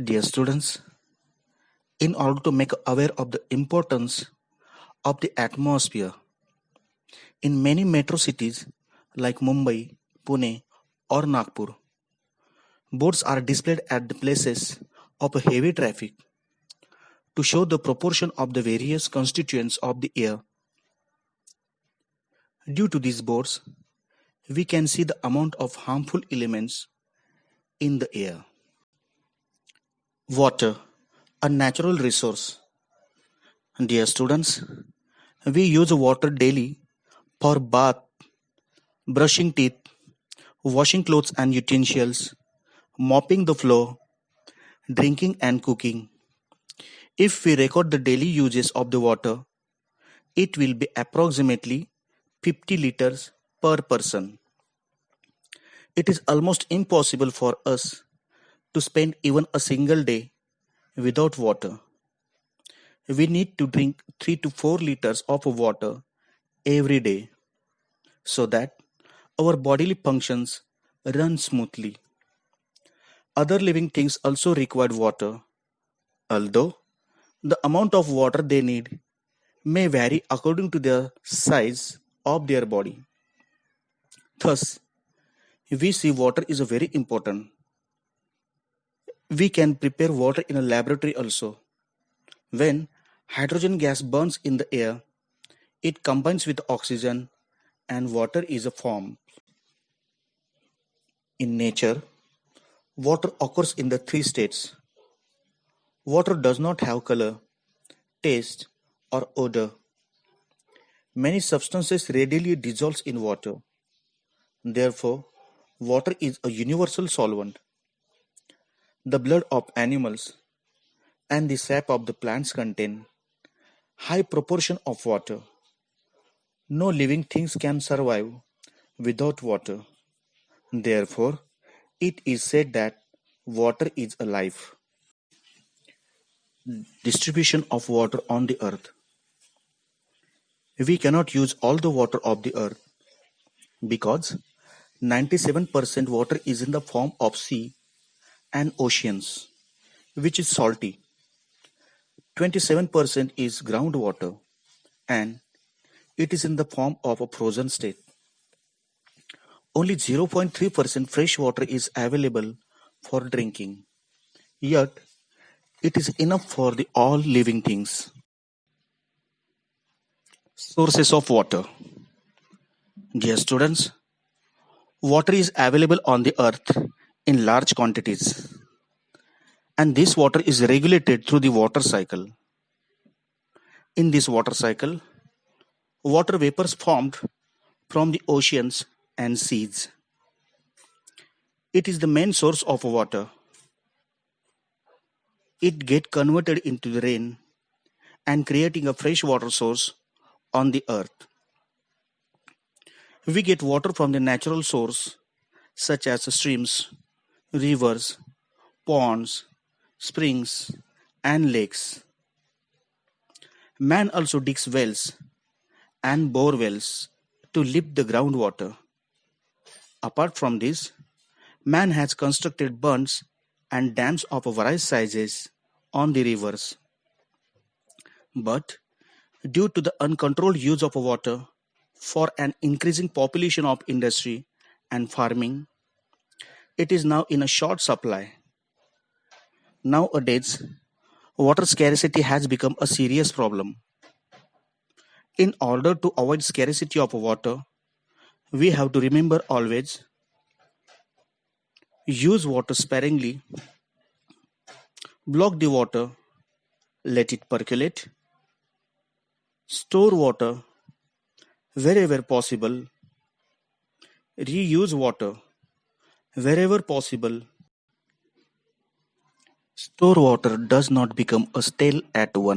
Dear students, in order to make aware of the importance of the atmosphere, in many metro cities like Mumbai, Pune, or Nagpur, boards are displayed at the places of heavy traffic to show the proportion of the various constituents of the air. Due to these boards, we can see the amount of harmful elements in the air. Water, a natural resource. Dear students, we use water daily for bath, brushing teeth, washing clothes and utensils, mopping the floor, drinking and cooking. If we record the daily uses of the water, it will be approximately 50 liters per person. It is almost impossible for us to spend even a single day without water. We need to drink 3 to 4 liters of water every day so that our bodily functions run smoothly. Other living things also require water, although the amount of water they need may vary according to the size of their body. Thus, we see water is very important. We can prepare water in a laboratory also. When hydrogen gas burns in the air, it combines with oxygen and water is formed. In nature, water occurs in the three states. Water does not have color, taste, or odor. Many substances readily dissolve in water. Therefore, water is a universal solvent. The blood of animals and the sap of the plants contain high proportion of water. No living things can survive without water. Therefore, it is said that water is alive. Distribution of water on the earth. We cannot use all the water of the earth because 97% water is in the form of sea and oceans, which is salty. 27% is groundwater and it is in the form of a frozen state. Only 0.3% fresh water is available for drinking. Yet, it is enough for the all living things. Sources of water. Dear students, water is available on the earth in large quantities, and this water is regulated through the water cycle. In this water cycle, water vapors formed from the oceans and seas. It is the main source of water. It gets converted into the rain and creating a fresh water source on the earth. We get water from the natural source such as streams, rivers, ponds, springs, and lakes. Man also digs wells and bore wells to lift the groundwater. Apart from this, man has constructed bunds and dams of various sizes on the rivers. But due to the uncontrolled use of water for an increasing population of industry and farming, it is now in a short supply. Nowadays, water scarcity has become a serious problem. In order to avoid scarcity of water, we have to remember always use water sparingly, block the water, let it percolate, store water wherever possible, reuse water wherever possible. Store water does not become a stale at once.